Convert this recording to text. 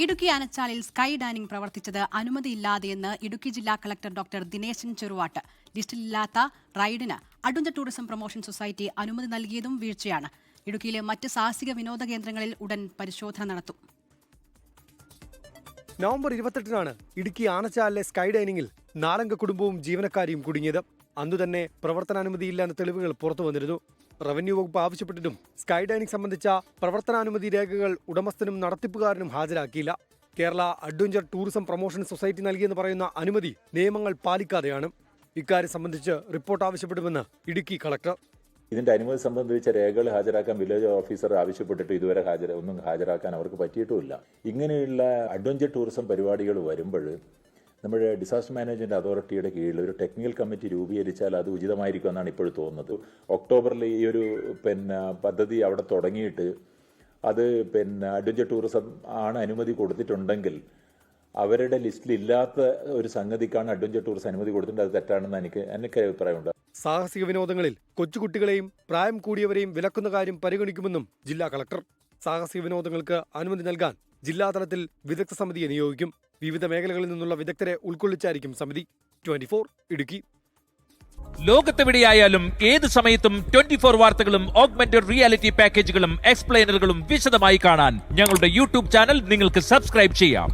Idukki ആനച്ചാലിൽ sky dining പ്രവർത്തിച്ചത് അനുമതിയില്ലാതെയെന്ന് ഇടുക്കി ജില്ലാ കളക്ടർ ഡോക്ടർ ദിനേശൻ ചെറുവാട്ട്. ലിസ്റ്റിലില്ലാത്ത റൈഡിന് അഡുഞ്ച ടൂറിസം പ്രൊമോഷൻ സൊസൈറ്റി അനുമതി നൽകിയതും വീഴ്ചയാണ്. ഇടുക്കിയിലെ മറ്റ് സാഹസിക വിനോദ കേന്ദ്രങ്ങളിൽ ഉടൻ പരിശോധന നടത്തും. നവംബർ 28-നാണ് ഇടുക്കി ആനച്ചാലിലെ സ്കൈ ഡൈനിങ്ങിൽ 4 അംഗ കുടുംബവും ജീവനക്കാരിയും കുടുങ്ങിയത്. അന്നുതന്നെ പ്രവർത്തനാനുമതിയില്ല എന്ന തെളിവുകൾ പുറത്തു വന്നിരുന്നു. റവന്യൂ വകുപ്പ് ആവശ്യപ്പെട്ടിട്ടും സ്കൈ ഡൈനിംഗ് സംബന്ധിച്ച പ്രവർത്തനാനുമതി രേഖകൾ ഉടമസ്ഥനും നടത്തിപ്പുകാരനും ഹാജരാക്കിയില്ല. Kerala adventure tourism promotion society നൽകിയെന്ന് പറയുന്ന അനുമതി നിയമങ്ങൾ പാലിക്കാതെയാണ്. ഇക്കാര്യം സംബന്ധിച്ച് റിപ്പോർട്ട് ആവശ്യപ്പെടുമെന്ന് ഇടുക്കി കളക്ടർ. ഇതിന്റെ അനുമതി സംബന്ധിച്ച രേഖകൾ ഹാജരാക്കാൻ വില്ലേജ് ഓഫീസർ ആവശ്യപ്പെട്ടിട്ട് ഇതുവരെ ഒന്നും ഹാജരാക്കാൻ അവർക്ക് പറ്റിയിട്ടുമില്ല. ഇങ്ങനെയുള്ള അഡ്വഞ്ചർ ടൂറിസം പരിപാടികൾ വരുമ്പോൾ നമ്മുടെ ഡിസാസ്റ്റർ മാനേജ്മെന്റ് അതോറിറ്റിയുടെ കീഴിൽ ഒരു ടെക്നിക്കൽ കമ്മിറ്റി രൂപീകരിച്ചാൽ അത് ഉചിതമായിരിക്കും എന്നാണ് ഇപ്പോൾ തോന്നുന്നത്. ഒക്ടോബറിൽ ഈ ഒരു പദ്ധതി അവിടെ തുടങ്ങിയിട്ട് അത് അഡ്വഞ്ചർ ടൂറിസം ആണ് അനുമതി കൊടുത്തിട്ടുണ്ടെങ്കിൽ അവരുടെ ലിസ്റ്റിൽ ഇല്ലാത്ത ഒരു സംഗതിക്കാണ് അഡ്വഞ്ചർ ടൂറിസം അനുമതി കൊടുത്തിട്ടുണ്ട്. അത് തെറ്റാണെന്ന് എനിക്ക് അഭിപ്രായമുണ്ട്. സാഹസിക വിനോദങ്ങളിൽ കൊച്ചുകുട്ടികളെയും പ്രായം കൂടിയവരെയും വിലക്കുന്ന കാര്യം പരിഗണിക്കുമെന്നും ജില്ലാ കളക്ടർ. സാഹസിക വിനോദങ്ങൾക്ക് അനുമതി നൽകാൻ ജില്ലാതലത്തിൽ വിദഗ്ധ സമിതിയെ നിയോഗിക്കും. വിവിധ മേഖലകളിൽ നിന്നുള്ള വിദഗ്ധരെ ഉൾക്കൊള്ളിച്ചായിരിക്കും സമിതി. 24 ഇടുക്കി. ലോകത്തെവിടെയായാലും ഏത് സമയത്തും 24 വാർത്തകളും ഓഗ്മെന്റഡ് റിയാലിറ്റി പാക്കേജുകളും എക്സ്പ്ലെയിനറുകളും വിശദമായി കാണാൻ ഞങ്ങളുടെ യൂട്യൂബ് ചാനൽ നിങ്ങൾക്ക് സബ്സ്ക്രൈബ് ചെയ്യാം.